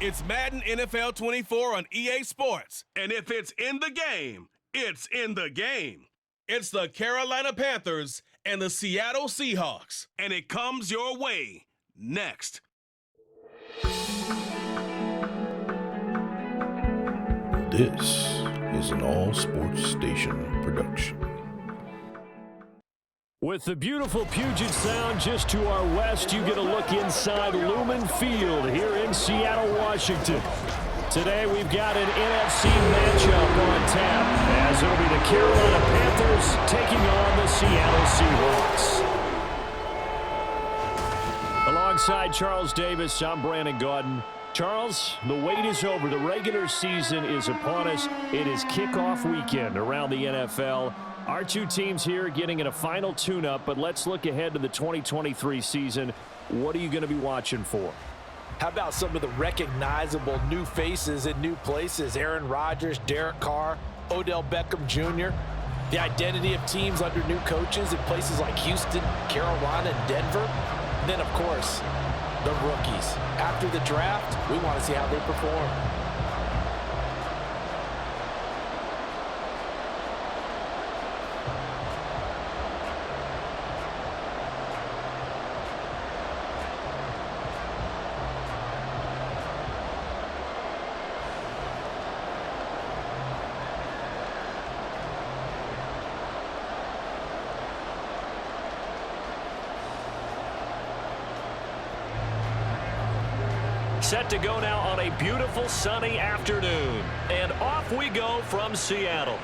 It's Madden NFL 24 on EA Sports. And if it's in the game, it's in the game. It's the Carolina Panthers and the Seattle Seahawks. And it comes your way next. This is an all-sports station production. With the beautiful Puget Sound just to our west, you get a look inside Lumen Field here in Seattle, Washington. Today we've got an NFC matchup on tap, as it'll be the Carolina Panthers taking on the Seattle Seahawks. Alongside Charles Davis, I'm Brandon Gaudin. Charles, the wait is over. The regular season is upon us. It is kickoff weekend around the NFL. Our two teams here getting in a final tune-up, but let's look ahead to the 2023 season. What are you going to be watching for? How about some of the recognizable new faces in new places? Aaron Rodgers, Derek Carr, Odell Beckham Jr. The identity of teams under new coaches in places like Houston, Carolina, and Denver. And then, of course, the rookies. After the draft, we want to see how they perform. Set to go now on a beautiful sunny afternoon. And off we go from Seattle.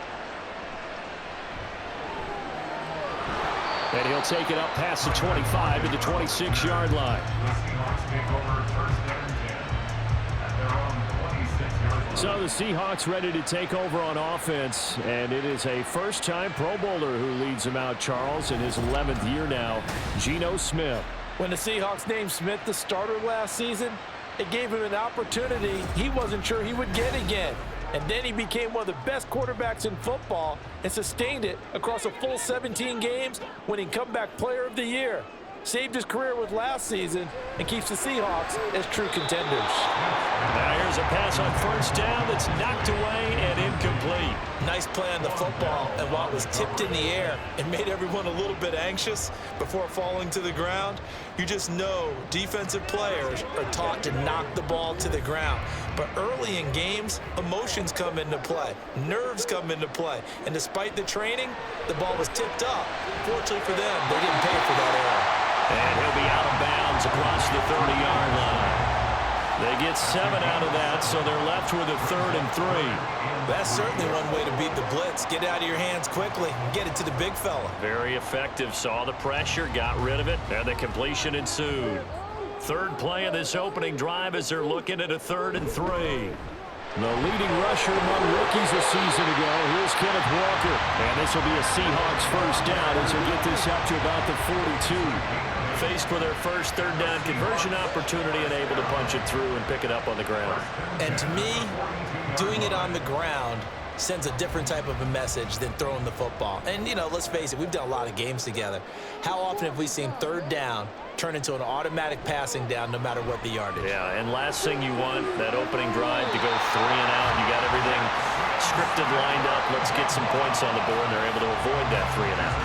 And he'll take it up past the 25 to the 26-yard line. So the Seahawks ready to take over on offense. And it is a first-time Pro Bowler who leads them out, Charles, in his 11th year now, Geno Smith. When the Seahawks named Smith the starter last season, it gave him an opportunity he wasn't sure he would get again. And then he became one of the best quarterbacks in football and sustained it across a full 17 games, winning comeback player of the year. Saved his career with last season and keeps the Seahawks as true contenders. Now here's a pass on first down that's knocked away and incomplete. Nice play on the football, and while it was tipped in the air and made everyone a little bit anxious before falling to the ground, you just know defensive players are taught to knock the ball to the ground. But early in games, emotions come into play, nerves come into play, and despite the training, the ball was tipped up. Fortunately for them, they didn't pay for that error. And he'll be out of bounds across the 30-yard line. They get 7 out of that, so they're left with a 3rd and 3. That's certainly one way to beat the blitz. Get it out of your hands quickly and get it to the big fella. Very effective. Saw the pressure, got rid of it, and the completion ensued. Third play of this opening drive as they're looking at a 3rd and 3. The leading rusher among rookies a season ago. Here's Kenneth Walker. And this will be a Seahawks first down as they get this up to about the 42. Faced with their first 3rd down conversion opportunity and able to punch it through and pick it up on the ground. And to me, doing it on the ground sends a different type of a message than throwing the football. And, you know, let's face it, we've done a lot of games together. How often have we seen 3rd down turn into an automatic passing down no matter what the yardage? Yeah, and last thing you want, that opening drive to go 3 and out. You got everything scripted, lined up. Let's get some points on the board, and they're able to avoid that 3 and out.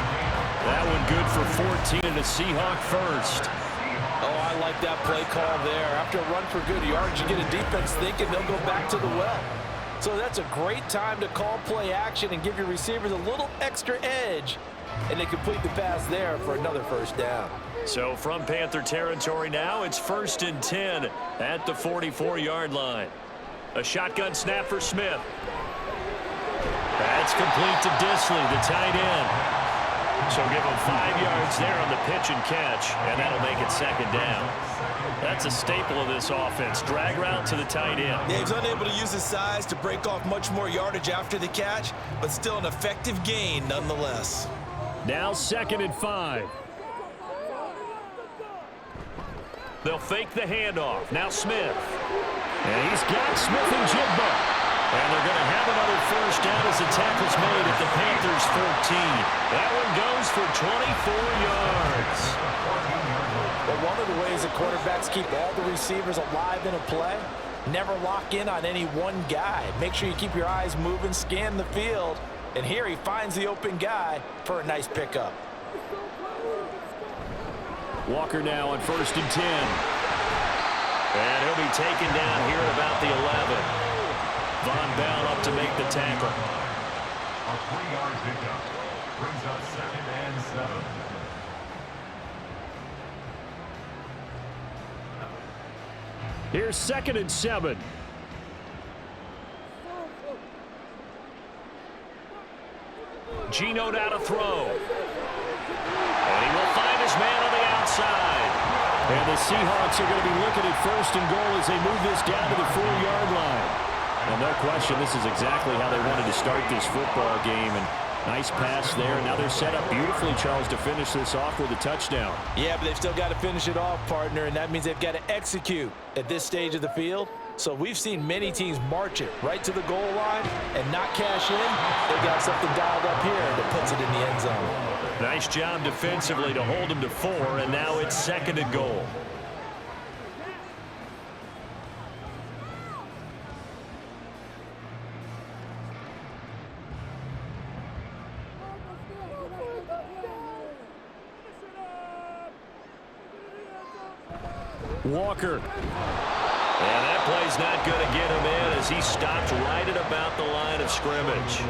That one good for 14 and a Seahawk first. Oh, I like that play call there. After a run for good yards, you get a defense thinking they'll go back to the well. So that's a great time to call play action and give your receivers a little extra edge. And they complete the pass there for another first down. So from Panther territory now, it's 1st and 10 at the 44-yard line. A shotgun snap for Smith. That's complete to Disley, the tight end. So give him 5 yards there on the pitch and catch, and that'll make it 2nd down. That's a staple of this offense. Drag route to the tight end. Dave's unable to use his size to break off much more yardage after the catch, but still an effective gain nonetheless. Now 2nd and 5. They'll fake the handoff. Now Smith. And he's got Smith and Jigba. And they're going to have another first down as the tackle's made at the Panthers' 14. That one goes for 24 yards. But one of the ways that quarterbacks keep all the receivers alive in a play Never lock in on any one guy. Make sure you keep your eyes moving, scan the field. And here he finds the open guy for a nice pickup. Walker now on 1st and 10. And he'll be taken down here at about the 11. Von Bell up to make the tackle. A 3-yard pickup brings up 2nd and 7. Here's 2nd and 7. Geno now to throw. And he will find his man on the outside. And the Seahawks are going to be looking at 1st and goal as they move this down to the 4-yard line. And no question, this is exactly how they wanted to start this football game. And nice pass there. Now they're set up beautifully, Charles, to finish this off with a touchdown. Yeah, but they've still got to finish it off, partner, and that means they've got to execute at this stage of the field. So we've seen many teams march it right to the goal line and not cash in. They've got something dialed up here that puts it in the end zone. Nice job defensively to hold them to 4, and now it's 2nd and goal. Walker. And that play's not going to get him in as he stopped right at about the line of scrimmage.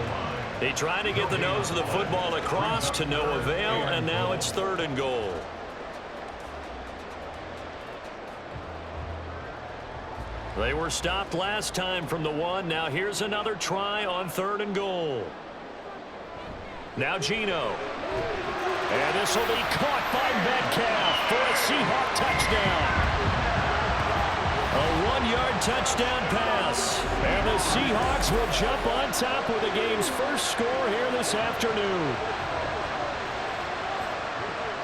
They tried to get the nose of the football across to no avail, and now it's 3rd and goal. They were stopped last time from the 1. Now here's another try on 3rd and goal. Now Geno. And this will be caught by Metcalf for a Seahawk touchdown. A 1-yard touchdown pass. And the Seahawks will jump on top with the game's first score here this afternoon.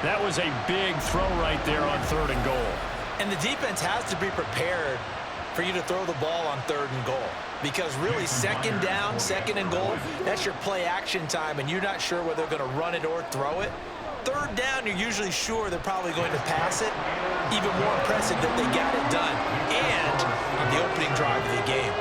That was a big throw right there on 3rd and goal. And the defense has to be prepared for you to throw the ball on 3rd and goal. Because really, 2nd down, 2nd and goal, that's your play action time, and you're not sure whether they're going to run it or throw it. 3rd down, you're usually sure they're probably going to pass it. Even more impressive that they got it done and on the opening drive of the game.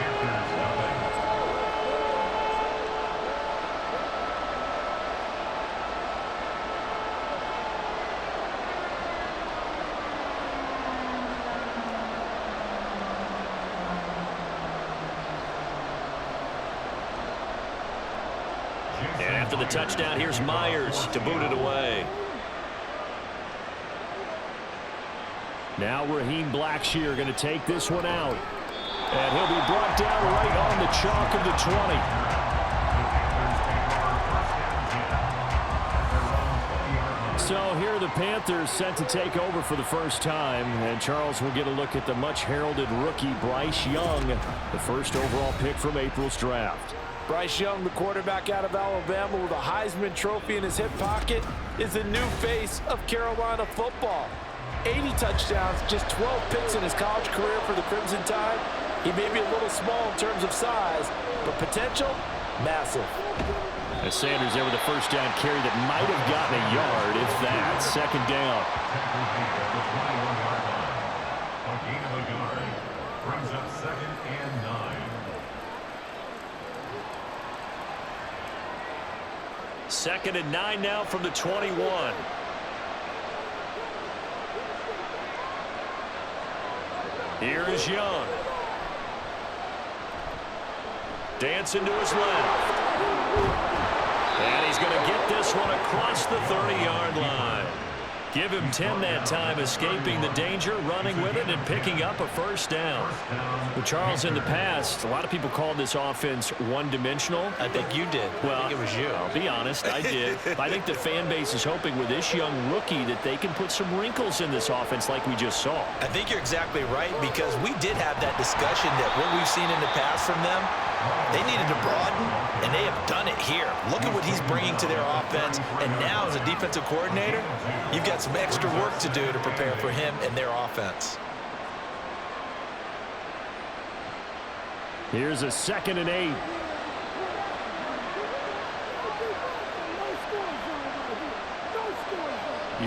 And after the touchdown, here's Myers to boot it away. Now Raheem Blackshear going to take this one out. And he'll be brought down right on the chalk of the 20. So here are the Panthers set to take over for the first time. And Charles will get a look at the much-heralded rookie Bryce Young, the first overall pick from April's draft. Bryce Young, the quarterback out of Alabama with a Heisman Trophy in his hip pocket, is the new face of Carolina football. 80 touchdowns, just 12 picks in his college career for the Crimson Tide. He may be a little small in terms of size, but potential, massive. As Sanders there with a first down carry that might have gotten a yard, if that. 2nd down. A gain of a yard brings up 2nd and 9. 2nd and 9 now from the 21. Here is Young. Dancing to his left. And he's going to get this one across the 30-yard line. Give him 10 that time, escaping the danger, running with it, and picking up a first down. Well, Charles, in the past, a lot of people called this offense one-dimensional. I think you did. Well, I think it was you. I'll be honest, I did. I think the fan base is hoping with this young rookie that they can put some wrinkles in this offense like we just saw. I think you're exactly right, because we did have that discussion that what we've seen in the past from them, they needed to broaden, and they have done it here. Look at what he's bringing to their offense, and now as a defensive coordinator, you've got some extra work to do to prepare for him and their offense. Here's a 2nd and 8.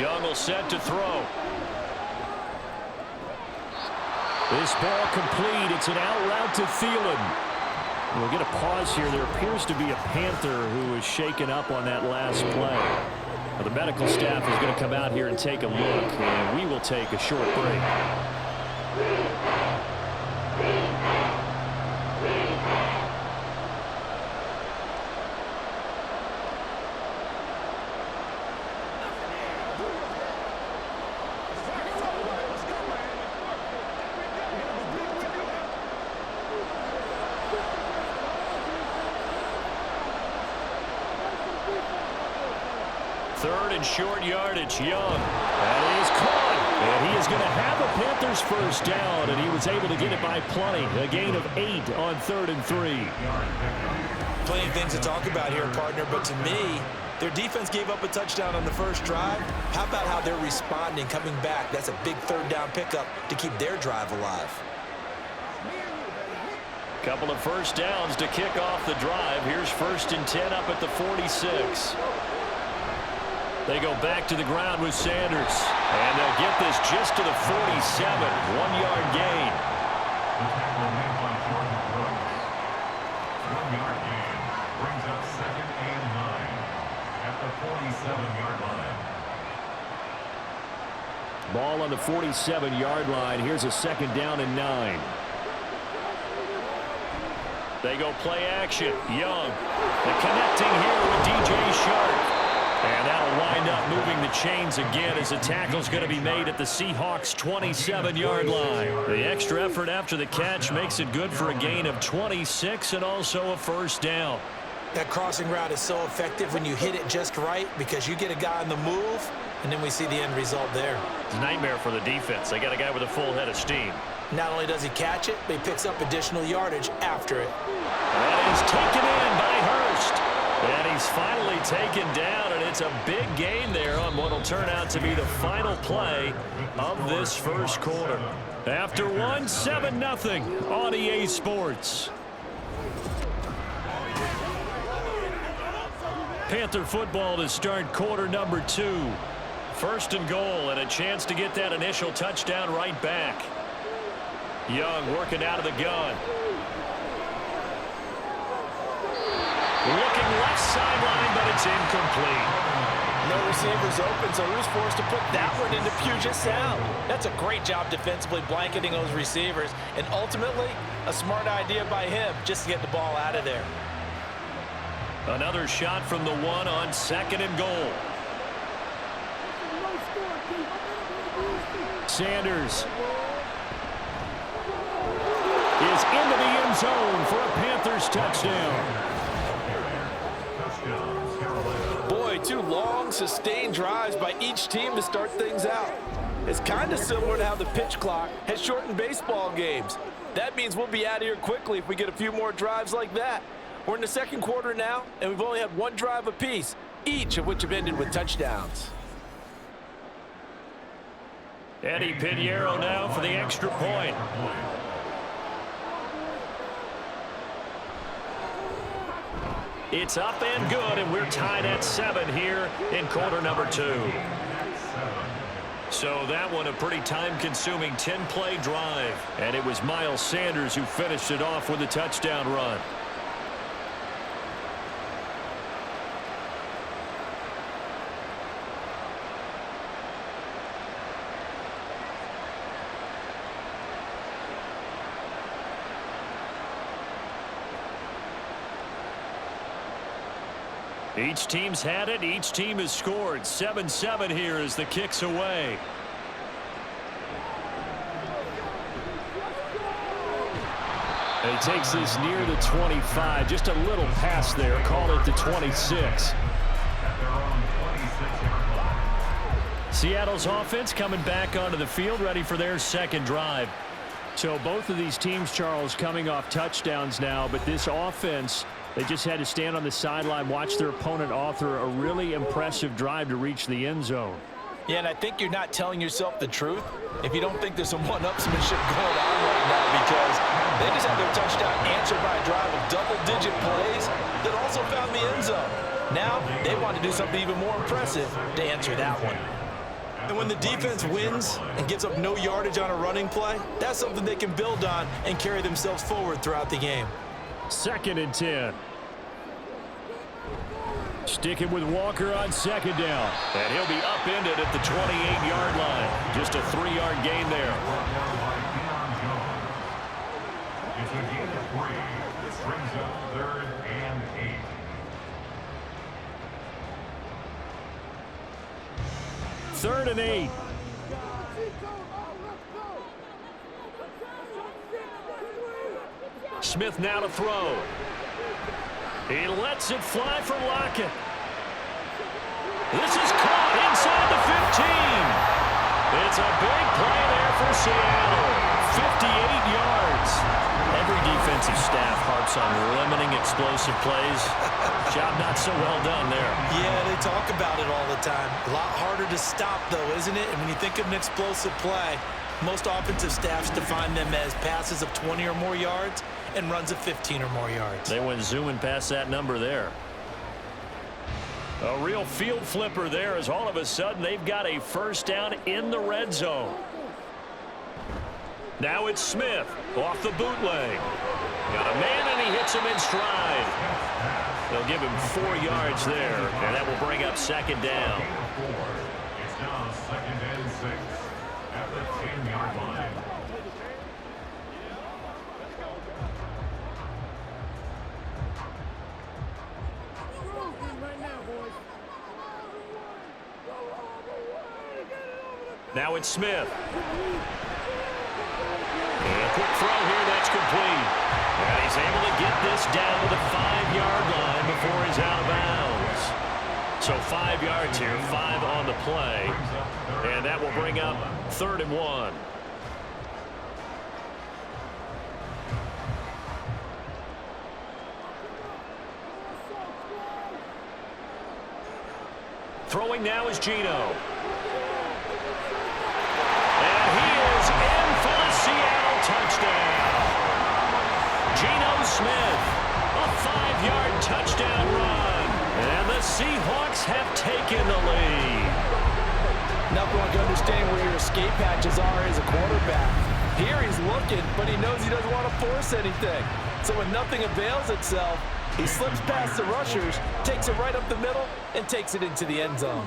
Young will set to throw. This ball complete. It's an out route to Thielen. We'll get a pause here. There appears to be a Panther who is shaken up on that last play. Now, the medical staff is going to come out here and take a look, and we will take a short break. Third and short yardage. Young. That is caught. And he is going to have a Panthers first down, and he was able to get it by plenty. A gain of 8 on 3rd and 3. Plenty of things to talk about here, partner, but to me, their defense gave up a touchdown on the first drive. How about how they're responding, coming back? That's a big 3rd down pickup to keep their drive alive. Couple of first downs to kick off the drive. Here's 1st and 10 up at the 46. They go back to the ground with Sanders. And they'll get this just to the 47. 1-yard gain. The tackle made by Jordan Brooks. 1-yard gain brings up 2nd and 9 at the 47-yard line. Ball on the 47-yard line. Here's a 2nd down and 9. They go play action. Young. The connecting here with DJ Shark. And that'll wind up moving the chains again as the tackle's going to be made at the Seahawks' 27-yard line. The extra effort after the catch makes it good for a gain of 26 and also a first down. That crossing route is so effective when you hit it just right because you get a guy on the move, and then we see the end result there. It's a nightmare for the defense. They got a guy with a full head of steam. Not only does he catch it, but he picks up additional yardage after it. That is taken in by Hurst. And he's finally taken down, and it's a big gain there on what will turn out to be the final play of this first quarter. After one, 7-0 on EA Sports. Panther football to start quarter number 2. 1st and goal, and a chance to get that initial touchdown right back. Young working out of the gun. Looking left sideline, but it's incomplete. No receivers open, so Rue's forced to put that one into Puget Sound. That's a great job defensively blanketing those receivers, and ultimately, a smart idea by him just to get the ball out of there. Another shot from the 1 on 2nd and goal. Sanders is into the end zone for a Panthers touchdown. Boy, 2 long, sustained drives by each team to start things out. It's kind of similar to how the pitch clock has shortened baseball games. That means we'll be out of here quickly if we get a few more drives like that. We're in the 2nd quarter now, and we've only had 1 drive apiece, each of which have ended with touchdowns. Eddie Pinheiro now for the extra point. It's up and good, and we're tied at 7 here in quarter number 2. So that one a pretty time-consuming 10-play drive. And it was Miles Sanders who finished it off with a touchdown run. Each team's had it. Each team has scored. 7-7 here as the kick's away. And he takes this near the 25. Just a little pass there. Call it the 26. Seattle's offense coming back onto the field, ready for their 2nd drive. So both of these teams, Charles, coming off touchdowns now, but this offense, they just had to stand on the sideline, watch their opponent author a really impressive drive to reach the end zone. Yeah, and I think you're not telling yourself the truth if you don't think there's some one-upsmanship going on right now, because they just had their touchdown answered by a drive of double-digit plays that also found the end zone. Now they want to do something even more impressive to answer that one. And when the defense wins and gives up no yardage on a running play, that's something they can build on and carry themselves forward throughout the game. 2nd and 10. Sticking with Walker on 2nd down. And he'll be upended at the 28-yard line. Just a 3-yard gain there. It's a gain of 3. This brings up 3rd and 8. Third and 8. Smith now to throw. He lets it fly for Lockett. This is caught inside the 15. It's a big play there for Seattle. 58 yards. Every defensive staff harps on limiting explosive plays. Job not so well done there. Yeah, they talk about it all the time. A lot harder to stop, though, isn't it? And when you think of an explosive play, most offensive staffs define them as passes of 20 or more yards and runs of 15 or more yards. They went zooming past that number there. A real field flipper there as all of a sudden they've got a first down in the red zone. Now it's Smith off the bootleg. Got a man and he hits him in stride. They'll give him 4 yards there, and that will bring up 2nd down. It's now 2nd and 6 at the 10-yard line. Now it's Smith. And a quick throw here, that's complete. And he's able to get this down to the 5-yard line before he's out of bounds. So 5 yards here, 5 on the play. And that will bring up 3rd and 1. Throwing now is Geno. And he is in for the Seattle touchdown. Geno Smith, a 5-yard touchdown run. And the Seahawks have taken the lead. Nothing like understanding where your escape hatches are as a quarterback. Here he's looking, but he knows he doesn't want to force anything. So when nothing avails itself, he slips past the rushers, takes it right up the middle, and takes it into the end zone.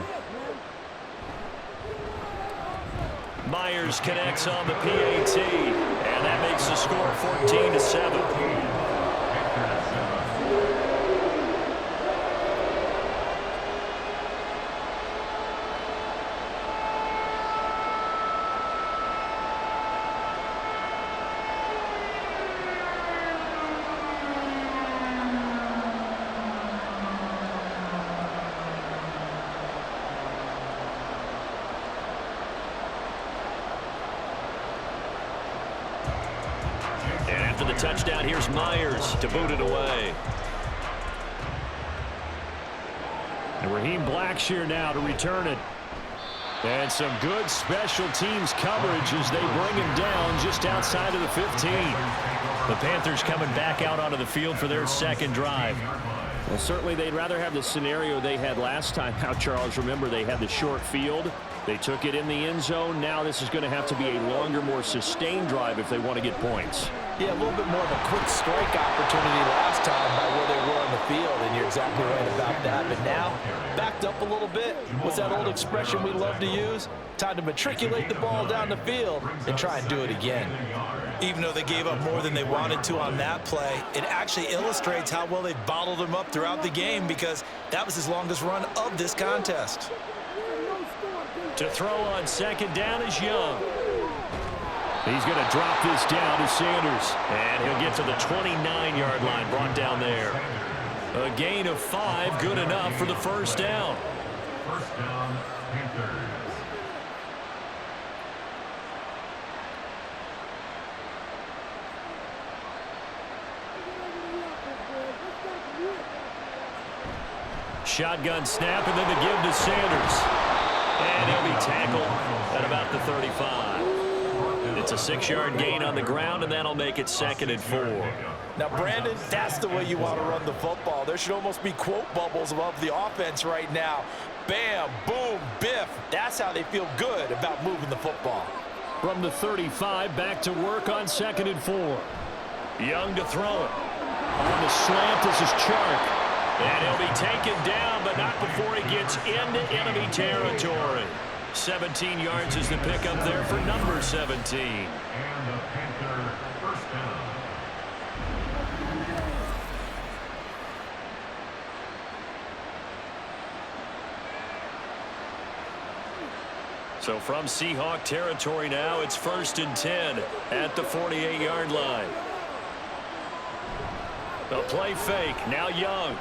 Myers connects on the PAT, and that makes the score 14-7. After the touchdown, here's Myers to boot it away. And Raheem Blackshear now to return it. And some good special teams coverage as they bring him down just outside of the 15. The Panthers coming back out onto the field for their 2nd drive. Well, certainly they'd rather have the scenario they had last time out, Charles. Remember, they had the short field. They took it in the end zone. Now this is going to have to be a longer, more sustained drive if they want to get points. Yeah, a little bit more of a quick strike opportunity last time by where they were on the field, and you're exactly right about that. But now, backed up a little bit, what's that old expression we love to use? Time to matriculate the ball down the field and try and do it again. Even though they gave up more than they wanted to on that play, it actually illustrates how well they bottled them up throughout the game because that was his longest run of this contest. To throw on 2nd down is Young. He's going to drop this down to Sanders. And he'll get to the 29-yard line, brought down there. A gain of 5, good enough for the first down. First down, Panthers. Shotgun snap and then the give to Sanders. And he'll be tackled at about the 35. It's a 6-yard gain on the ground, and that'll make it 2nd and 4. Now, Brandon, that's the way you want to run the football. There should almost be quote bubbles above the offense right now. Bam, boom, biff. That's that's how they feel good about moving the football. From the 35, back to work on 2nd and 4. Young to throw it. On the slant, this is Chark. And he'll be taken down, but not before he gets into enemy territory. 17 yards is the pickup there for number 17. And the Panther first down. So from Seahawk territory now, it's 1st and 10 at the 48-yard line. The play fake, now Young.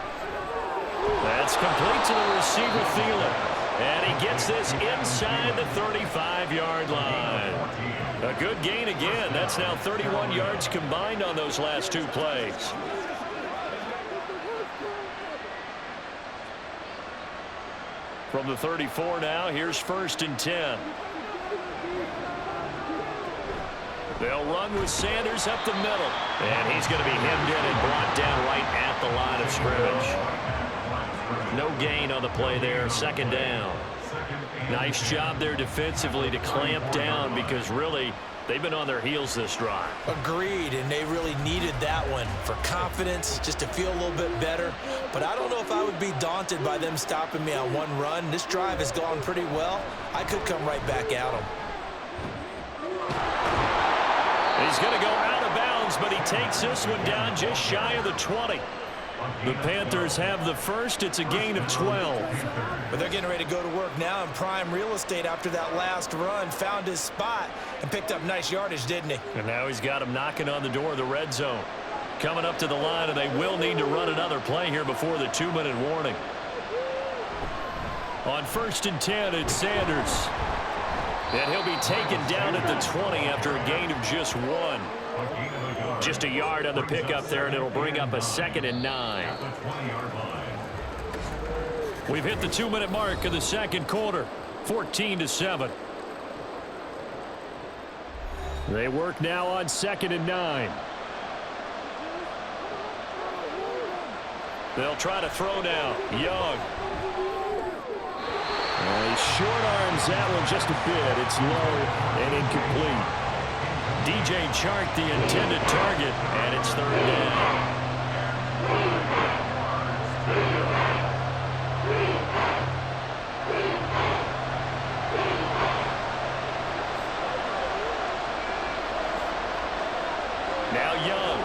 That's complete to the receiver, Thielen. And he gets this inside the 35-yard line. A good gain again. That's now 31 yards combined on those last 2 plays. From the 34 now, here's 1st and 10. They'll run with Sanders up the middle. And he's going to be hemmed in and brought down right at the line of scrimmage. No gain on the play there, 2nd down. Nice job there defensively to clamp down because really they've been on their heels this drive. Agreed, and they really needed that one for confidence, just to feel a little bit better. But I don't know if I would be daunted by them stopping me on one run. This drive has gone pretty well. I could come right back at them. He's going to go out of bounds, but he takes this one down just shy of the 20. The Panthers have the first. It's a gain of 12. But they're getting ready to go to work now in prime real estate after that last run. Found his spot and picked up nice yardage, didn't he? And now he's got him knocking on the door of the red zone. Coming up to the line, and they will need to run another play here before the 2-minute warning. On 1st and 10, it's Sanders. And he'll be taken down at the 20 after a gain of just 1. Just a yard on the pickup there, and it'll bring up a 2nd and 9. We've hit the 2-minute mark of the 2nd quarter, 14-7. They work now on 2nd and 9. They'll try to throw now. Young. He short arms that one just a bit. It's low and incomplete. DJ Chark the intended target, and it's 3rd down. Now Young.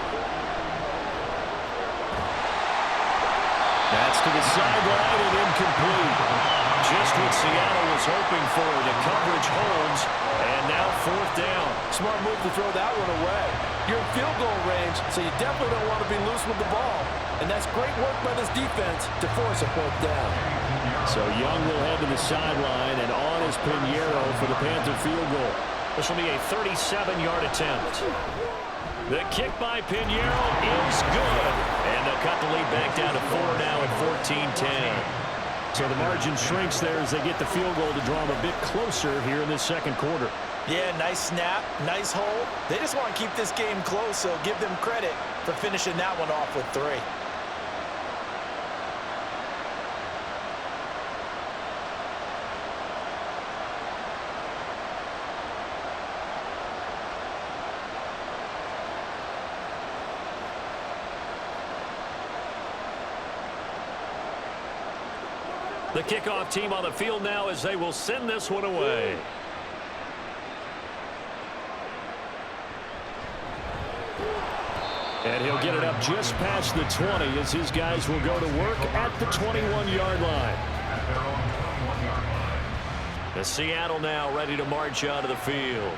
That's to the sideline and incomplete. Just what Seattle was hoping for. The coverage holds, and now 4th down. Smart move to throw that one away. You're in field goal range, so you definitely don't want to be loose with the ball. And that's great work by this defense to force a 4th down. So Young will head to the sideline, and on is Pinheiro for the Panther field goal. This will be a 37-yard attempt. The kick by Pinheiro is good. And they'll cut the lead back down to 4 now at 14-10. So the margin shrinks there as they get the field goal to draw them a bit closer here in this 2nd quarter. Yeah, nice snap, nice hold. They just want to keep this game close, so give them credit for finishing that one off with 3. The kickoff team on the field now as they will send this one away. And he'll get it up just past the 20 as his guys will go to work at the 21-yard line. The Seattle now ready to march out of the field.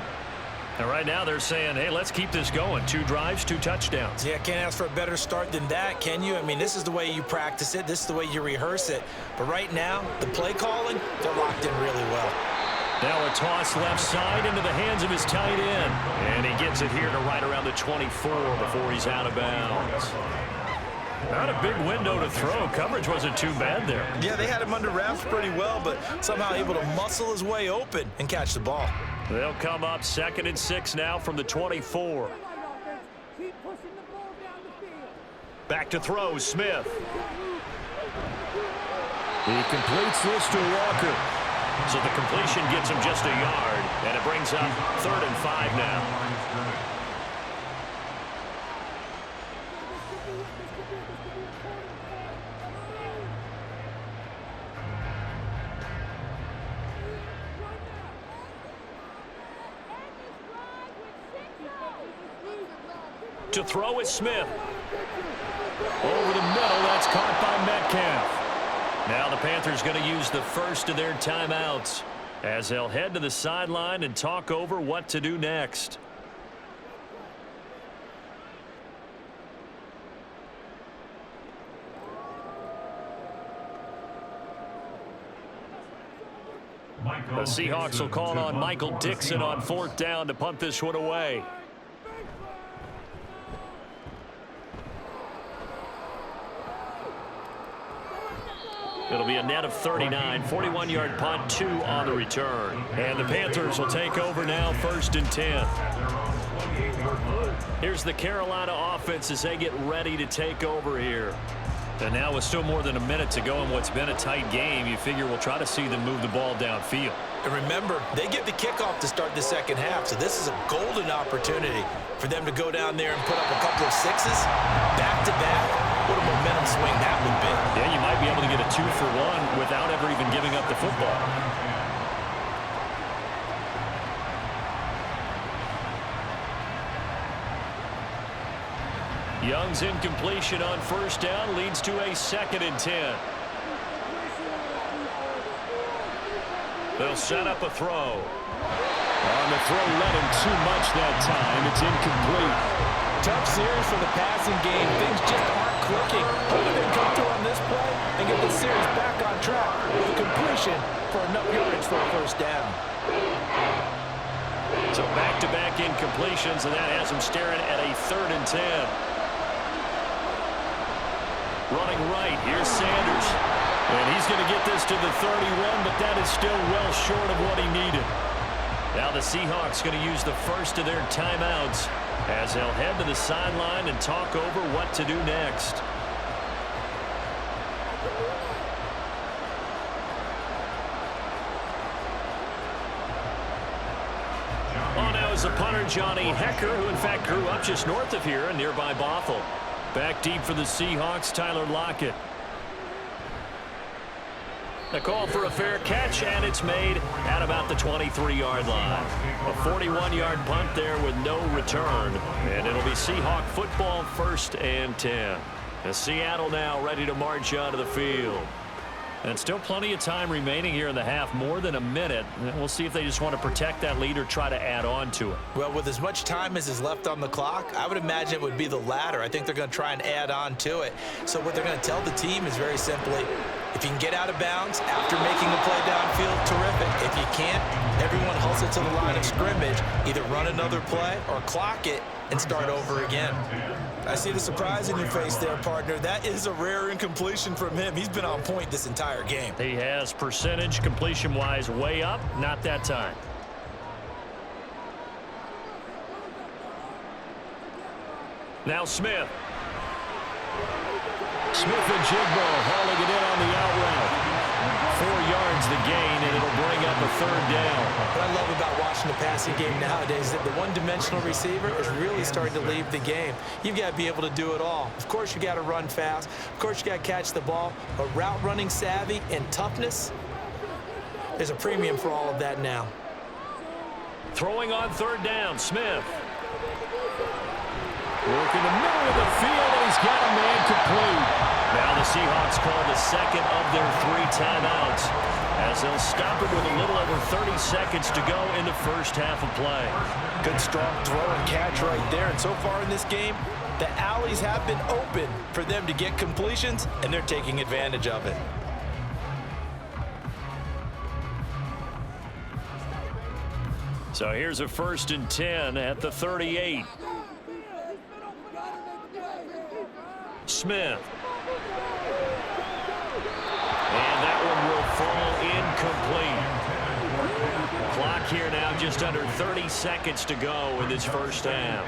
And right now they're saying, hey, let's keep this going. 2 drives, 2 touchdowns. Yeah, can't ask for a better start than that, can you? I mean, this is the way you practice it. This is the way you rehearse it. But right now, the play calling, they're locked in really well. Now a toss left side into the hands of his tight end. And he gets it here to right around the 24 before he's out of bounds. Not a big window to throw. Coverage wasn't too bad there. Yeah, they had him under wraps pretty well, but somehow able to muscle his way open and catch the ball. They'll come up 2nd and 6 now from the 24. Back to throw, Smith. He completes this to Walker. So the completion gets him just a yard, and it brings up 3rd and 5 now. To throw is Smith. Over the middle, that's caught by Metcalf. Now the Panthers going to use the first of their timeouts as they'll head to the sideline and talk over what to do next. The Seahawks will call on Michael Dixon on 4th down to punt this one away. It'll be a net of 39, 41-yard punt, 2 on the return. And the Panthers will take over now, 1st and 10. Here's the Carolina offense as they get ready to take over here. And now with still more than a minute to go in what's been a tight game, you figure we'll try to see them move the ball downfield. And remember, they get the kickoff to start the second half, so this is a golden opportunity for them to go down there and put up a couple of sixes back-to-back. What a momentum swing that would be. Yeah, you might be able to get a 2-for-1 without ever even giving up the football. Young's incompletion on 1st down leads to a 2nd and 10. They'll set up a throw. On the throw, let him too much that time. It's incomplete. Tough series for the passing game. Things just aren't clicking. Hoping they come through on this play and get the series back on track with a completion for enough yardage for a 1st down. So back-to-back incompletions, and that has him staring at a 3rd and 10. Running right, here's Sanders. And he's going to get this to the 31, but that is still well short of what he needed. Now the Seahawks going to use the first of their timeouts as they'll head to the sideline and talk over what to do next. On now is the punter, Johnny Hecker, who in fact grew up just north of here in nearby Bothell. Back deep for the Seahawks, Tyler Lockett. The call for a fair catch, and it's made at about the 23-yard line. A 41-yard punt there with no return, and it'll be Seahawk football, 1st and 10. And Seattle now ready to march onto the field. And still plenty of time remaining here in the half, more than a minute. We'll see if they just want to protect that lead or try to add on to it. Well, with as much time as is left on the clock, I would imagine it would be the latter. I think they're going to try and add on to it. So what they're going to tell the team is very simply, if you can get out of bounds after making a play downfield, terrific. If you can't, everyone hustle to the line of scrimmage, either run another play or clock it and start over again. I see the surprise in your face there, partner. That is a rare incompletion from him. He's been on point this entire game. He has percentage completion-wise way up, not that time. Now Smith. Smith and Jigbo hauling it in on the out route. 4 yards the gain, and it'll bring up a 3rd down. What I love about watching the passing game nowadays is that the one-dimensional receiver is really starting to leave the game. You've got to be able to do it all. Of course, you got to run fast. Of course, you got to catch the ball. But route running savvy and toughness, there's a premium for all of that now. Throwing on 3rd down, Smith. Working the middle of the field, and he's got a man complete. Now the Seahawks call the 2nd of their 3 timeouts as they'll stop it with a little over 30 seconds to go in the first half of play. Good strong throw and catch right there. And so far in this game, the alleys have been open for them to get completions, and they're taking advantage of it. So here's a 1st and 10 at the 38. Smith. And that one will fall incomplete. Clock here now just under 30 seconds to go in this first half.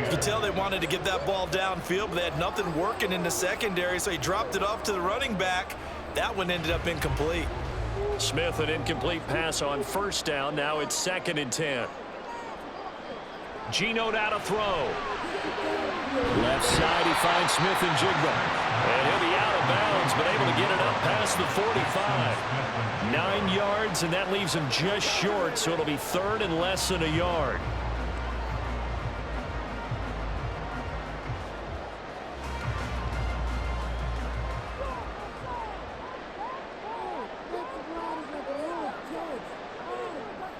You could tell they wanted to get that ball downfield, but they had nothing working in the secondary, so he dropped it off to the running back. That one ended up incomplete. Smith, an incomplete pass on first down. Now it's 2nd and 10. Geno now to throw. Left side, he finds Smith and Jigba. And he'll be out of bounds, but able to get it up past the 45. 9 yards, and that leaves him just short, so it'll be 3rd and less than a yard.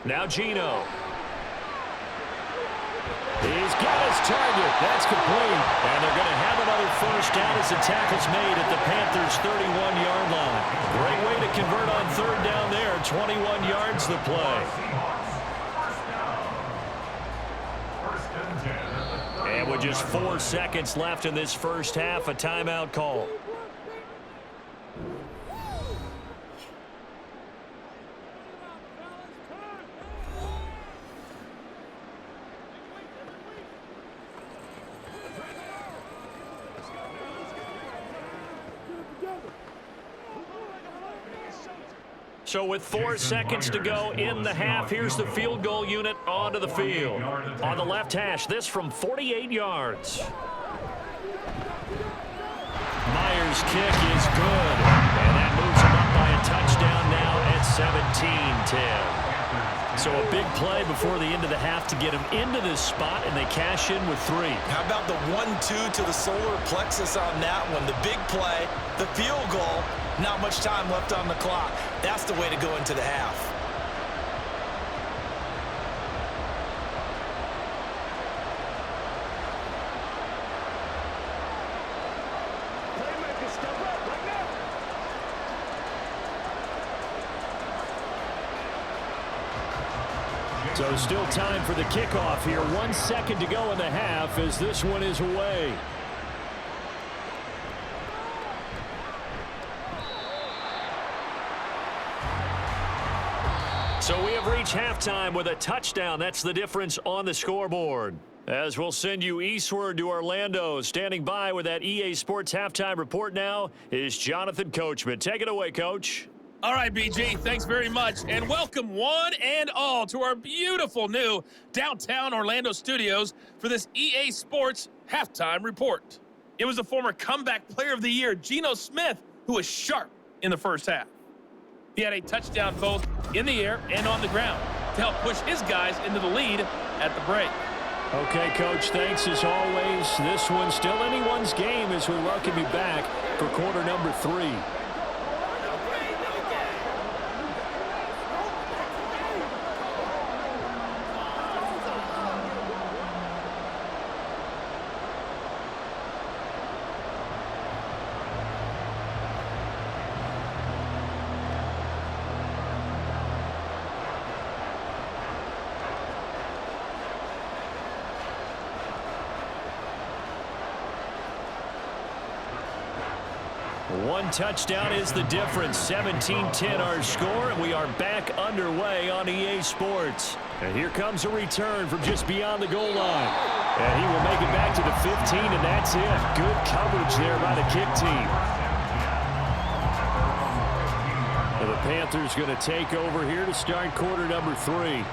Now Geno. He's got his target. That's complete. And they're going to have another first down as the tackle's made at the Panthers' 31-yard line. Great way to convert on 3rd down there. 21 yards to play. And with just 4 seconds left in this first half, a timeout call. So with 4 seconds to go in the half, here's the field goal unit onto the field. On the left hash, this from 48 yards. Myers' kick is good. And that moves him up by a touchdown now at 17-10. So a big play before the end of the half to get him into this spot, and they cash in with 3. How about the 1-2 to the solar plexus on that one? The big play, the field goal, not much time left on the clock. That's the way to go into the half. So still time for the kickoff here. 1 second to go in the half as this one is away. So we have reached halftime with a touchdown. That's the difference on the scoreboard. As we'll send you eastward to Orlando. Standing by with that EA Sports halftime report now is Jonathan Coachman. Take it away, Coach. All right, BG, thanks very much. And welcome one and all to our beautiful new downtown Orlando studios for this EA Sports halftime report. It was the former comeback player of the year, Geno Smith, who was sharp in the first half. He had a touchdown both in the air and on the ground to help push his guys into the lead at the break. Okay, Coach, thanks as always. This one's still anyone's game as we welcome you back for quarter number 3. One touchdown is the difference. 17-10 our score, and we are back underway on EA Sports. And here comes a return from just beyond the goal line. And he will make it back to the 15, and that's it. Good coverage there by the kick team. And the Panthers going to take over here to start quarter number 3.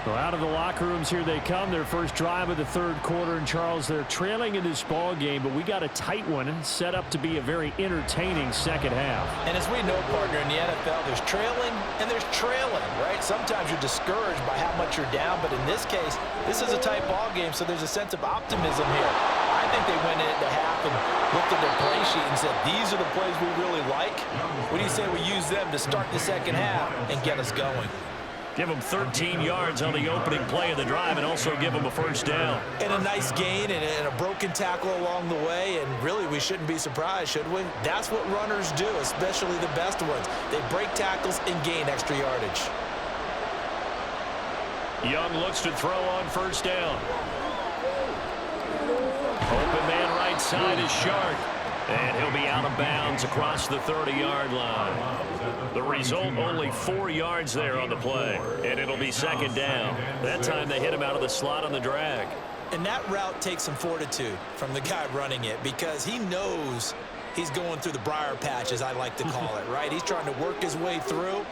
Well, out of the locker rooms here they come. Their first drive of the third quarter. And, Charles, they're trailing in this ball game, but we got a tight one set up to be a very entertaining second half. And as we know, partner, in the NFL, there's trailing and there's trailing, right? Sometimes you're discouraged by how much you're down, but in this case, this is a tight ball game, so there's a sense of optimism here. I think they went into half and looked at their play sheet and said, these are the plays we really like. What do you say we use them to start the second half and get us going? Give them 13 yards on the opening play of the drive and also give them a first down. And a nice gain and a broken tackle along the way, and really we shouldn't be surprised, should we? That's what runners do, especially the best ones. They break tackles and gain extra yardage. Young looks to throw on first down. Open man right side is Shark. And he'll be out of bounds across the 30-yard line. The result, only 4 yards there on the play. And it'll be second down. That time they hit him out of the slot on the drag. And that route takes some fortitude from the guy running it, because he knows he's going through the briar patch, as I like to call it, right? He's trying to work his way through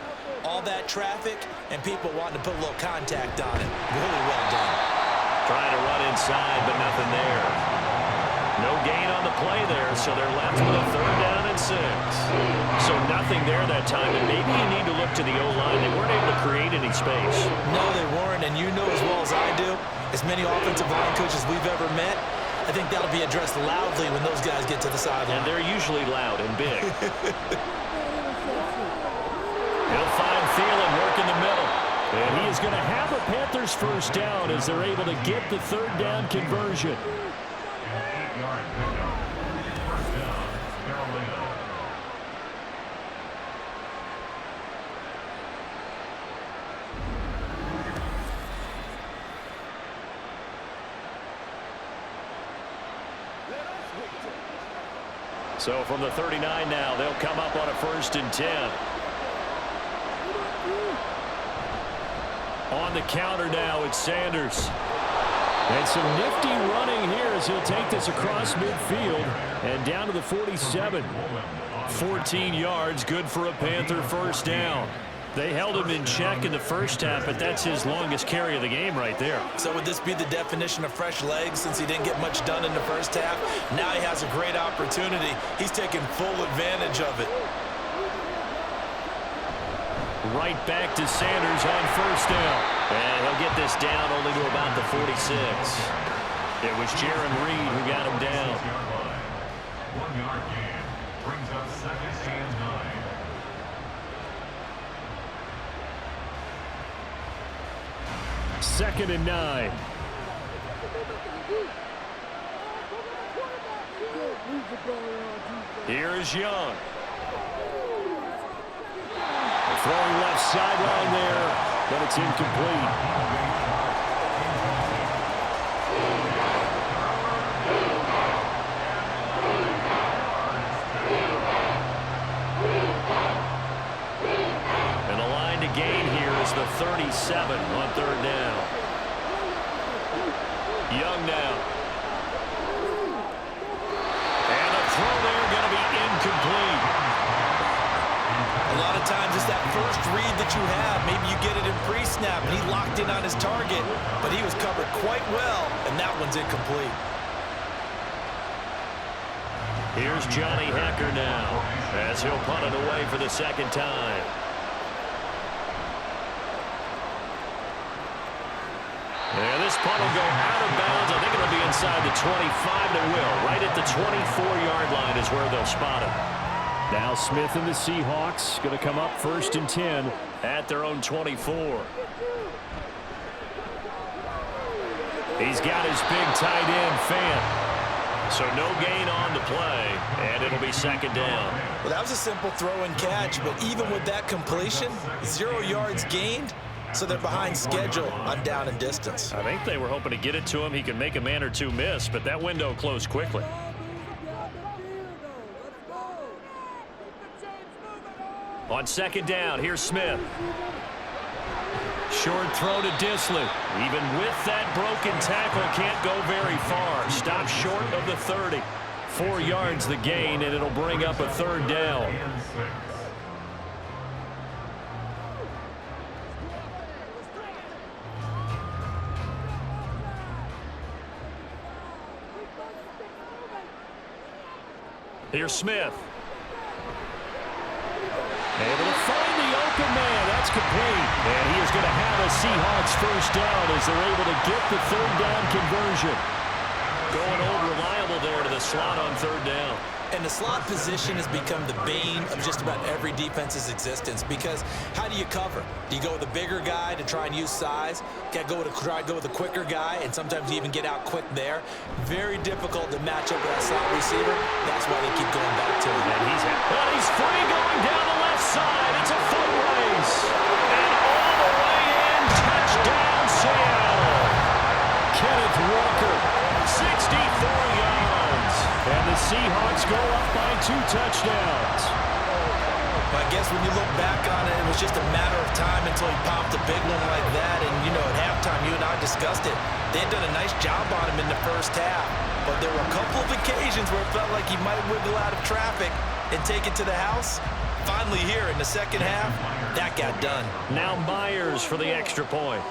all that traffic and people wanting to put a little contact on it. Really well done. Trying to run inside, but nothing there. No gain on the play there, so they're left with a 3rd down and 6. So nothing there that time, and maybe you need to look to the O-line. They weren't able to create any space. No, they weren't, and you know as well as I do, as many offensive line coaches we've ever met, I think that'll be addressed loudly when those guys get to the sideline. And they're usually loud and big. He'll find Thielen work in the middle. And he is going to have a Panthers 1st down as they're able to get the 3rd down conversion. 8-yard pickup. 1st down, Carolina. So from the 39 now, they'll come up on a 1st and 10. On the counter now, it's Sanders. And some nifty running here as he'll take this across midfield and down to the 47. 14 yards, good for a Panther 1st down. They held him in check in the 1st half, but that's his longest carry of the game right there. So would this be the definition of fresh legs since he didn't get much done in the 1st half? Now he has a great opportunity. He's taking full advantage of it. Right back to Sanders on 1st down. And he'll get this down only to about the 46. It was Jaron Reed who got him down. 1-yard gain brings up 2nd and 9. Second and 9. Here's Young. Throwing left sideline there, but it's incomplete. And the line to gain here is the 37 on 3rd down. Young now. And a throw there going to be incomplete. A lot of times it's that first read that you have. Maybe you get it in pre-snap, and he locked in on his target, but he was covered quite well, and that one's incomplete. Here's Johnny Hecker now, as he'll punt it away for the 2nd time. And this punt will go out of bounds. I think it'll be inside the 25, and it will. Right at the 24-yard line is where they'll spot it. Now Smith and the Seahawks going to come up 1st and 10 at their own 24. He's got his big tight end, Fant. So no gain on the play, and it'll be 2nd down. Well, that was a simple throw and catch, but even with that completion, 0 yards gained, so they're behind schedule on down and distance. I think they were hoping to get it to him. He could make a man or two miss, but that window closed quickly. On 2nd down, here's Smith. Short throw to Disley. Even with that broken tackle, can't go very far. Stops short of the 30. 4 yards the gain, and it'll bring up a 3rd down. Here's Smith. Able to find the open man. That's complete. And he is going to have a Seahawks 1st down as they're able to get the 3rd down conversion. Going old reliable there to the slot on 3rd down. And the slot position has become the bane of just about every defense's existence because how do you cover? Do you go with a bigger guy to try and use size? Try to go with a quicker guy, and sometimes you even get out quick there. Very difficult to match up with that slot receiver. That's why they keep going back to him. And he's free going down the left side. It's a foot race. And all the way in, touchdown Seattle. Kenneth Walker, 64 yards. And the Seahawks go up by 2 touchdowns. I guess when you look back on it, it was just a matter of time until he popped a big one like that. And, you know, at halftime, you and I discussed it. They had done a nice job on him in the 1st half. but there were a couple of occasions where it felt like he might wiggle out of traffic and take it to the house. Finally here in the second half, that got done. Now Myers for the extra point.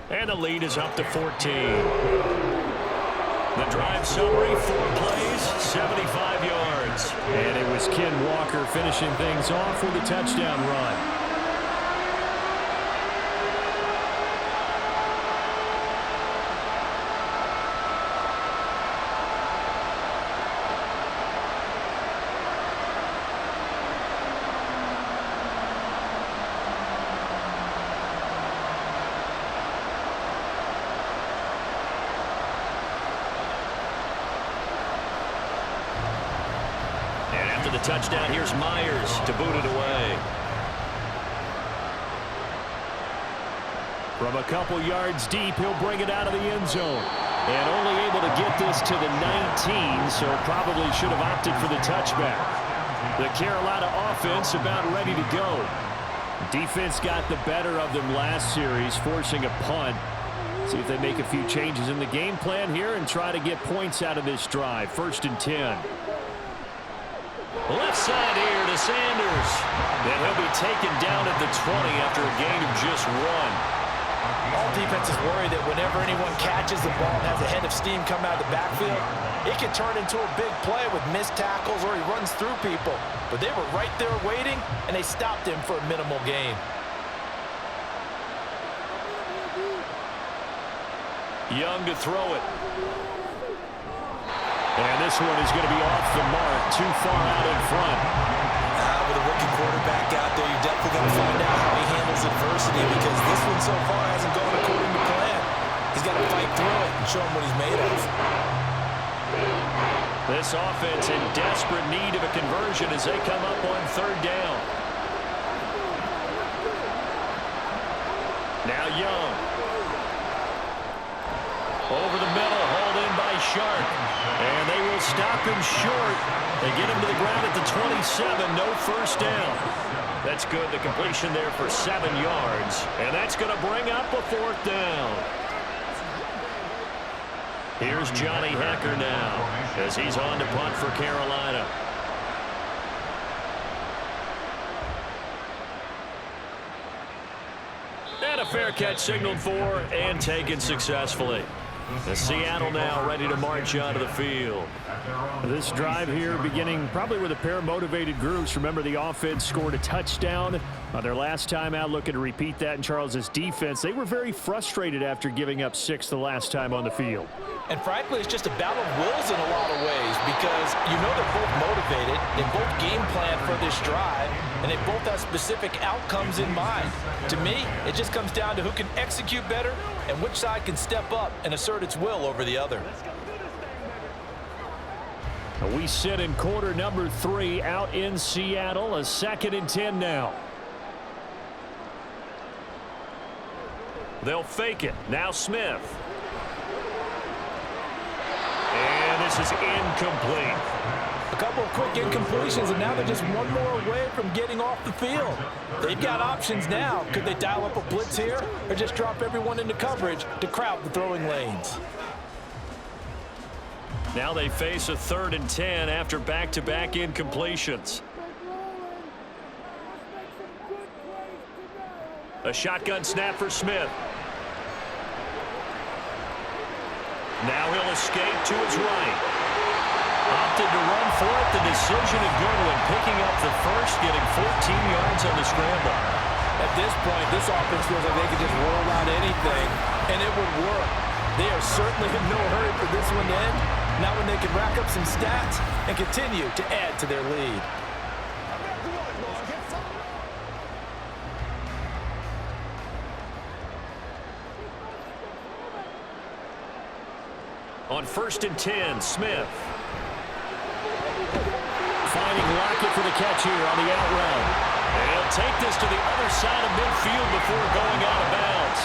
And the lead is up to 14. The drive summary, 4 plays, 75 yards. And it was Ken Walker finishing things off with a touchdown run. The touchdown, here's Myers to boot it away. From a couple yards deep, he'll bring it out of the end zone. And only able to get this to the 19, so probably should have opted for the touchback. The Carolina offense about ready to go. Defense got the better of them last series, forcing a punt. See if they make a few changes in the game plan here and try to get points out of this drive. 1st and 10. Left side here to Sanders. And he'll be taken down at the 20 after a gain of just 1. All defenses worry that whenever anyone catches the ball and has a head of steam come out of the backfield, it can turn into a big play with missed tackles or he runs through people. But they were right there waiting, and they stopped him for a minimal gain. Young to throw it. And this one is going to be off the mark, too far out in front. With a rookie quarterback out there, you're definitely going to find out how he handles adversity because this one so far hasn't gone according to plan. He's got to fight through it and show him what he's made of. This offense in desperate need of a conversion as they come up on 3rd down. Now Young. Over the middle, hauled in by Sharp. And they will stop him short. They get him to the ground at the 27. No 1st down. That's good. The completion there for 7 yards. And that's going to bring up a 4th down. Here's Johnny Hecker now as he's on to punt for Carolina. And a fair catch signaled for and taken successfully. The Seattle now ready to march onto the field. This drive here beginning probably with a pair of motivated groups. Remember, the offense scored a touchdown their last time out, looking to repeat that in Charles's defense. They were very frustrated after giving up 6 the last time on the field. And frankly, it's just a battle of wills in a lot of ways because you know they're both motivated, they both game plan for this drive, and they both have specific outcomes in mind. To me, it just comes down to who can execute better and which side can step up and assert its will over the other. We sit in quarter number 3 out in Seattle. A 2nd and 10 now. They'll fake it. Now Smith. And this is incomplete. A couple of quick incompletions, and now they're just one more away from getting off the field. They've got options now. Could they dial up a blitz here or just drop everyone into coverage to crowd the throwing lanes? Now they face a 3rd and 10 after back-to-back incompletions. A shotgun snap for Smith. Now he'll escape to his right. Opted to run for it. The decision a good one. Picking up the first, getting 14 yards on the scramble. At this point, this offense feels like they could just roll out anything, and it would work. They are certainly in no hurry for this one to end. Now when they can rack up some stats and continue to add to their lead. On 1st and 10, Smith. Finding Lockett for the catch here on the out route. And he'll take this to the other side of midfield before going out of bounds.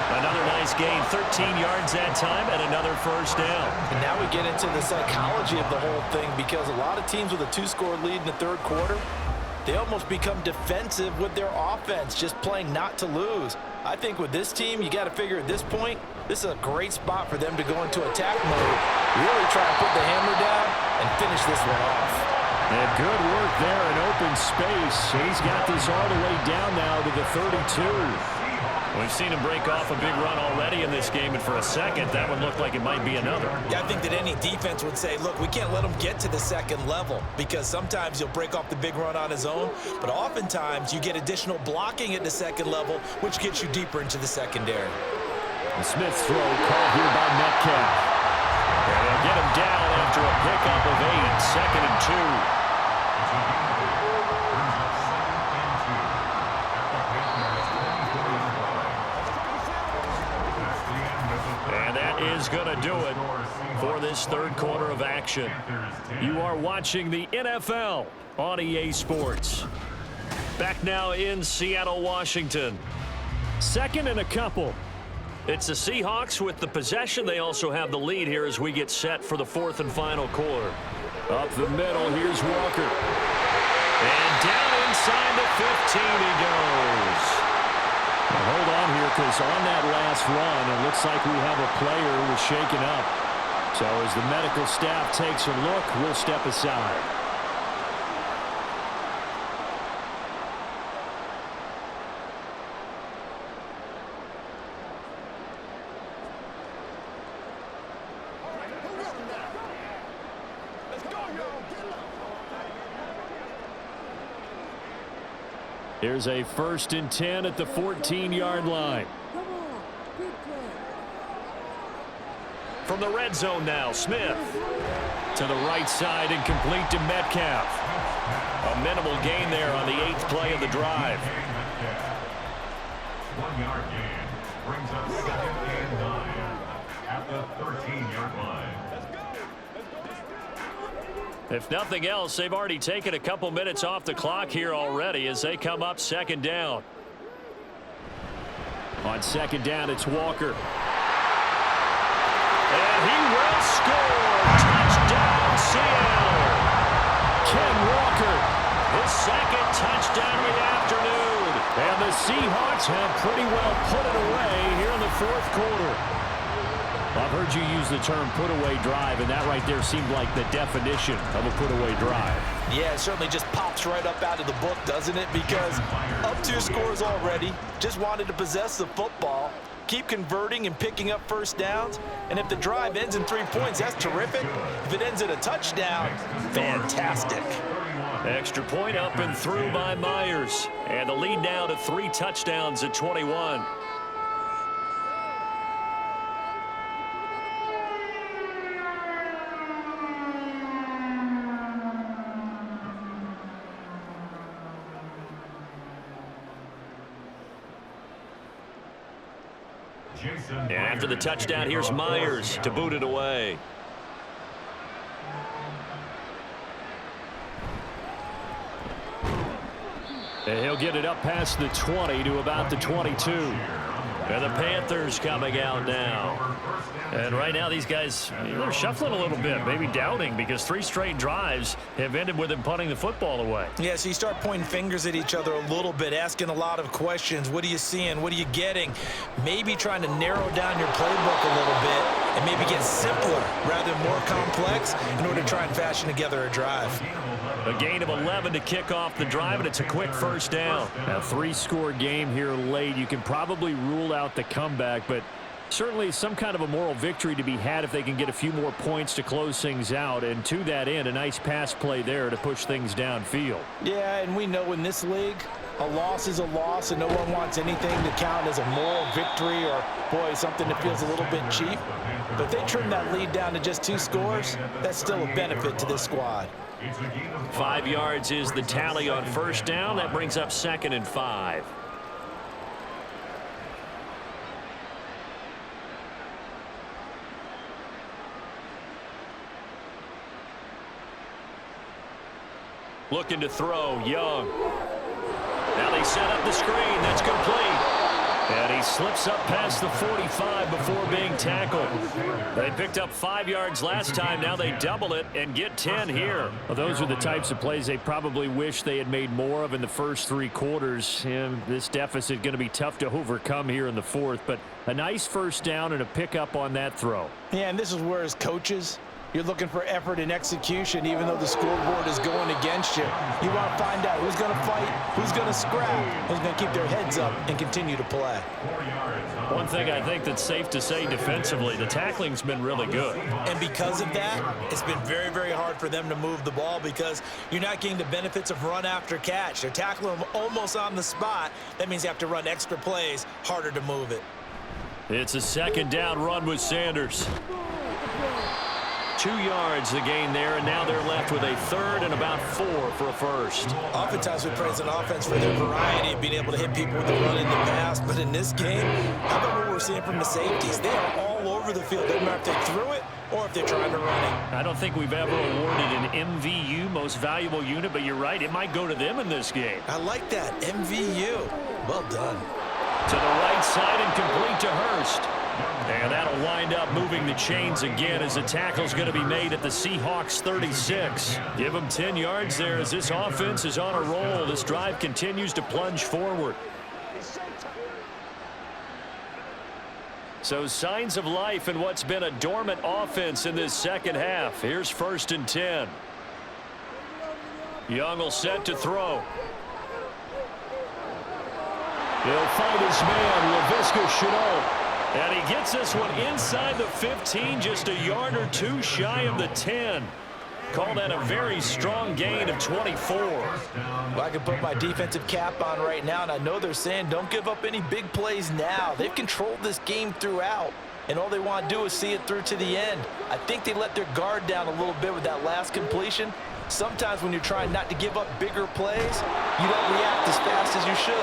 Another nice gain, 13 yards that time, and another 1st down. And now we get into the psychology of the whole thing because a lot of teams with a 2-score lead in the 3rd quarter, they almost become defensive with their offense, just playing not to lose. I think with this team, you got to figure at this point, this is a great spot for them to go into attack mode, really try and put the hammer down and finish this one off. And good work there in open space. He's got this all the way down now to the 32. We've seen him break off a big run already in this game, and for a second, that one looked like it might be another. Yeah, I think that any defense would say, look, we can't let him get to the second level, because sometimes he'll break off the big run on his own, but oftentimes you get additional blocking at the second level, which gets you deeper into the secondary. The Smith's throw caught here by Metcalf. And they'll get him down after a pickup of 8, 2nd and 2. And that is going to do it for this third quarter of action. You are watching the NFL on EA Sports. Back now in Seattle, Washington. 2nd and a couple. It's the Seahawks with the possession. They also have the lead here as we get set for the 4th and final quarter. Up the middle, here's Walker. And down inside the 15 he goes. Now hold on here, because on that last run, it looks like we have a player who was shaken up. So as the medical staff takes a look, we'll step aside. Here's a 1st and 10 at the 14-yard line. From the red zone now, Smith to the right side and complete to Metcalf. A minimal gain there on the 8th play of the drive. 1-yard gain brings up 2nd and 9 at the 13-yard line. If nothing else, they've already taken a couple minutes off the clock here already as they come up 2nd down. On 2nd down, it's Walker. And he will score. Touchdown, Seattle. Ken Walker, his 2nd touchdown of the afternoon. And the Seahawks have pretty well put it away here in the 4th quarter. I've heard you use the term put-away drive, and that right there seemed like the definition of a put-away drive. Yeah, it certainly just pops right up out of the book, doesn't it? Because up 2 scores already, just wanted to possess the football, keep converting and picking up first downs, and if the drive ends in 3 points, that's terrific. If it ends in a touchdown, fantastic. Extra point up and through by Myers, and the lead now to 3 touchdowns at 21. And after the touchdown, here's Myers to boot it away. And he'll get it up past the 20 to about the 22. And the Panthers coming out now. And right now these guys, they're shuffling a little bit, maybe doubting, because 3 straight drives have ended with them punting the football away. Yeah, so you start pointing fingers at each other a little bit, asking a lot of questions. What are you seeing? What are you getting? Maybe trying to narrow down your playbook a little bit and maybe get simpler rather than more complex in order to try and fashion together a drive. A gain of 11 to kick off the drive, and it's a quick 1st down. Now, 3-score game here late. You can probably rule out the comeback, but certainly some kind of a moral victory to be had if they can get a few more points to close things out. And to that end, a nice pass play there to push things downfield. Yeah, and we know in this league, a loss is a loss, and no one wants anything to count as a moral victory or, boy, something that feels a little bit cheap. But if they trim that lead down to just 2 scores, that's still a benefit to this squad. 5 yards is the tally on 1st down. That brings up 2nd and 5. Looking to throw, Young. Now they set up the screen. That's complete. And he slips up past the 45 before being tackled. They picked up 5 yards last time. Now they double it and get 10 here. Well, those are the types of plays they probably wish they had made more of in the first 3 quarters. And this deficit going to be tough to overcome here in the fourth. But a nice first down and a pickup on that throw. Yeah, and this is where as coaches, you're looking for effort and execution, even though the scoreboard is going against you. You want to find out who's going to fight, who's going to scrap, who's going to keep their heads up and continue to play. One thing I think that's safe to say defensively, the tackling's been really good. And because of that, it's been very, very hard for them to move the ball because you're not getting the benefits of run after catch. They're tackling them almost on the spot. That means you have to run extra plays, harder to move it. It's a second down run with Sanders. 2 yards the gain there, and now they're left with a third and about 4 for a first. Oftentimes we praise an offense for their variety of being able to hit people with the run in the pass, but in this game, how about what we're seeing from the safeties? They are all over the field. Doesn't matter if they threw it or if they're trying to run it. I don't think we've ever awarded an MVU, most valuable unit, but you're right, it might go to them in this game. I like that, MVU. Well done. To the right side and complete to Hurst. And that'll wind up moving the chains again as the tackle's going to be made at the Seahawks 36. Give them 10 yards there as this offense is on a roll. This drive continues to plunge forward. So signs of life in what's been a dormant offense in this second half. Here's 1st and 10. Young will set to throw. He'll find his man, Laviska Shenault. And he gets this one inside the 15, just a yard or 2 shy of the 10. Call that a very strong gain of 24. Well, I can put my defensive cap on right now, and I know they're saying don't give up any big plays now. They've controlled this game throughout, and all they want to do is see it through to the end. I think they let their guard down a little bit with that last completion. Sometimes when you're trying not to give up bigger plays, you don't react as fast as you should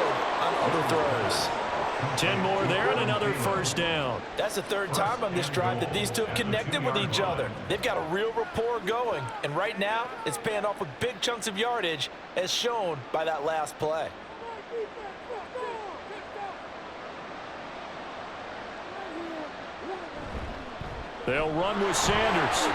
on other throws. 10 more there and another first down. That's the 3rd time on this drive that these two have connected with each other. They've got a real rapport going, and right now it's paying off with big chunks of yardage as shown by that last play. They'll run with Sanders.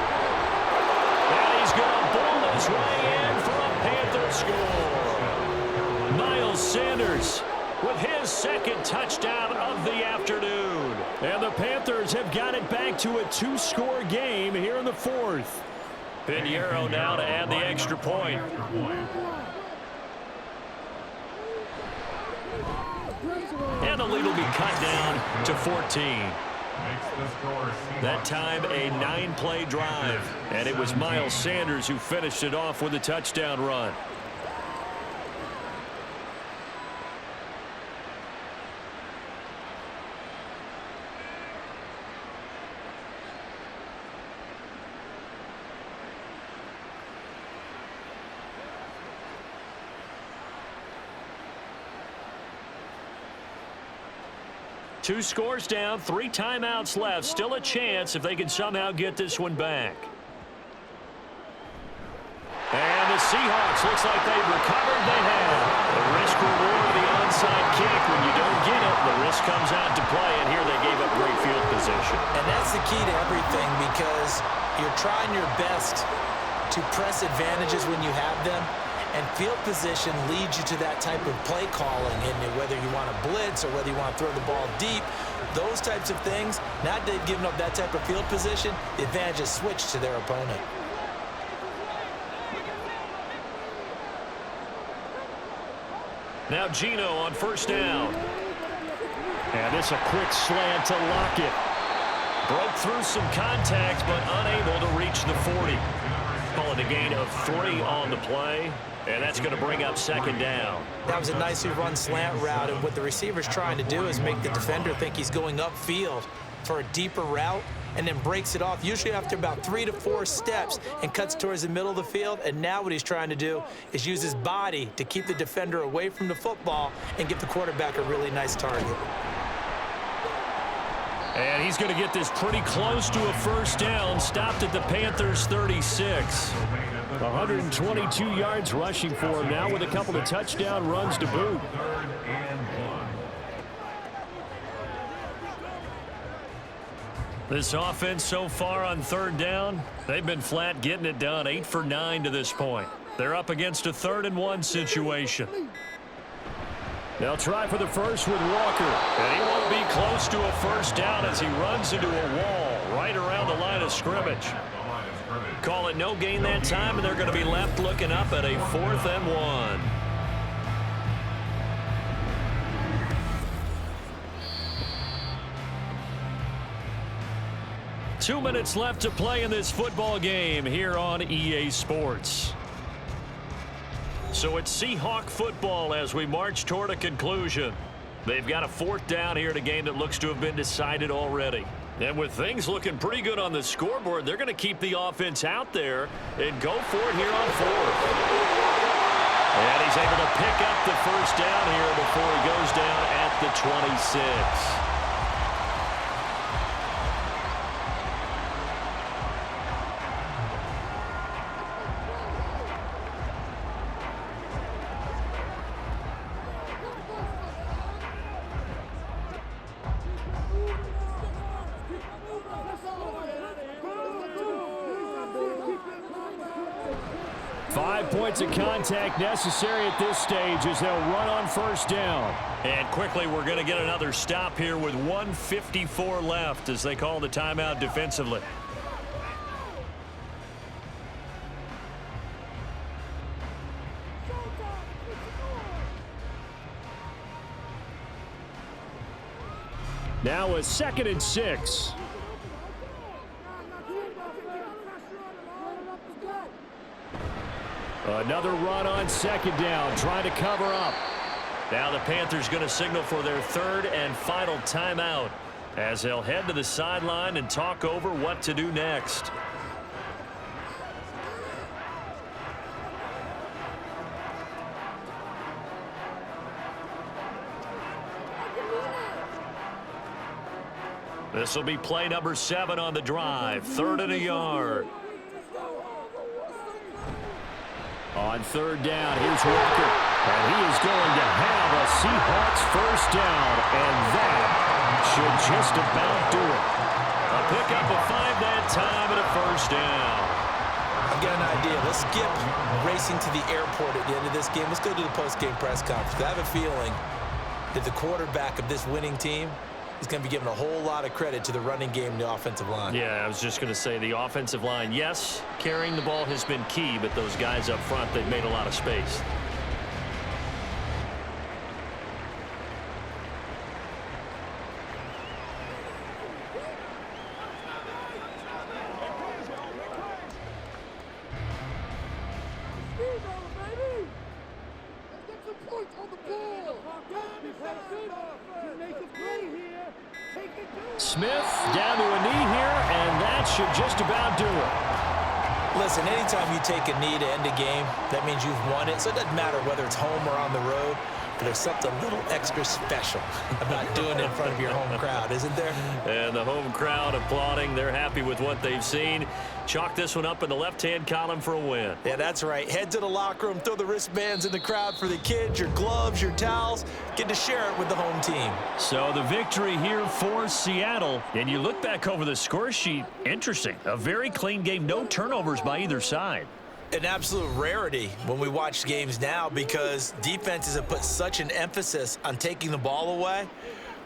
And he's going to bowl his way in for a Panther score. Miles Sanders with his 2nd touchdown of the afternoon. And the Panthers have got it back to a 2-score game here in the 4th. Pinheiro now to add the extra point. And the lead will be cut down to 14. That time a 9-play drive. And it was Miles Sanders who finished it off with a touchdown run. Two scores down, 3 timeouts left. Still a chance if they can somehow get this one back. And the Seahawks looks like they've recovered. They have. The risk reward of the onside kick. When you don't get it, the risk comes out to play. And here they gave up great field position. And that's the key to everything because you're trying your best to press advantages when you have them. And field position leads you to that type of play calling, and whether you want to blitz or whether you want to throw the ball deep, those types of things, now that they've given up that type of field position, the advantage is switched to their opponent. Now Gino on 1st down. And this a quick slant to Lockett. Broke through some contact, but unable to reach the 40. Call it a gain of 3 on the play. And that's going to bring up 2nd down. That was a nicely run slant route, and what the receiver's trying to do is make the defender think he's going upfield for a deeper route and then breaks it off, usually after about 3 to 4 steps, and cuts towards the middle of the field. And now what he's trying to do is use his body to keep the defender away from the football and give the quarterback a really nice target. And he's going to get this pretty close to a first down. Stopped at the Panthers 36. 122 yards rushing for him now with a couple of touchdown runs to boot. This offense so far on third down, they've been flat getting it done, 8 for 9 to this point. They're up against a 3rd-and-1 situation. They'll try for the first with Walker, and he won't be close to a first down as he runs into a wall right around the line of scrimmage. Call it no gain that time, and they're going to be left looking up at a 4th-and-1. Two minutes left to play in this football game here on EA Sports. So it's Seahawk football as we march toward a conclusion. They've got a 4th down here in a game that looks to have been decided already. And with things looking pretty good on the scoreboard, they're going to keep the offense out there and go for it here on 4th. And he's able to pick up the first down here before he goes down at the 26. 5 points of contact necessary at this stage as they'll run on first down. And quickly, we're going to get another stop here with 1:54 left as they call the timeout defensively. Now a 2nd and 6. Another run on 2nd down, trying to cover up. Now the Panthers going to signal for their 3rd and final timeout as they'll head to the sideline and talk over what to do next. This will be play number 7 on the drive, 3rd and a yard. On 3rd down, here's Walker, and he is going to have a Seahawks first down, and that should just about do it. A pickup of 5 that time and a first down. I've got an idea. Let's skip racing to the airport at the end of this game. Let's go to the post-game press conference. I have a feeling that the quarterback of this winning team is going to be given a whole lot of credit to the running game and the offensive line. Yeah, I was just going to say the offensive line, yes, carrying the ball has been key, but those guys up front, they've made a lot of space. Smith down to a knee here, and that should just about do it. Listen, anytime you take a knee to end a game, that means you've won it. So it doesn't matter whether it's home or on the road, but there's something a little extra special about doing it in front of your home crowd, isn't there? And the home crowd applauding. They're happy with what they've seen. Chalk this one up in the left-hand column for a win. Yeah, that's right. Head to the locker room, throw the wristbands in the crowd for the kids, your gloves, your towels. Get to share it with the home team. So the victory here for Seattle. And you look back over the score sheet, interesting. A very clean game, no turnovers by either side. An absolute rarity when we watch games now because defenses have put such an emphasis on taking the ball away.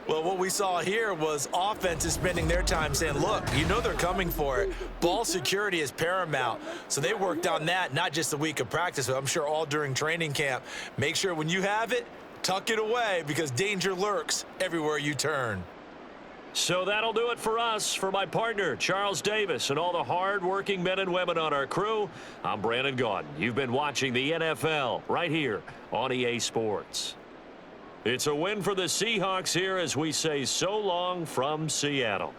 Well, what we saw here was offenses spending their time saying, look, you know they're coming for it. Ball security is paramount. So they worked on that, not just a week of practice, but I'm sure all during training camp. Make sure when you have it, tuck it away because danger lurks everywhere you turn. So that'll do it for us. For my partner, Charles Davis, and all the hard-working men and women on our crew, I'm Brandon Gaudin. You've been watching the NFL right here on EA Sports. It's a win for the Seahawks here as we say so long from Seattle.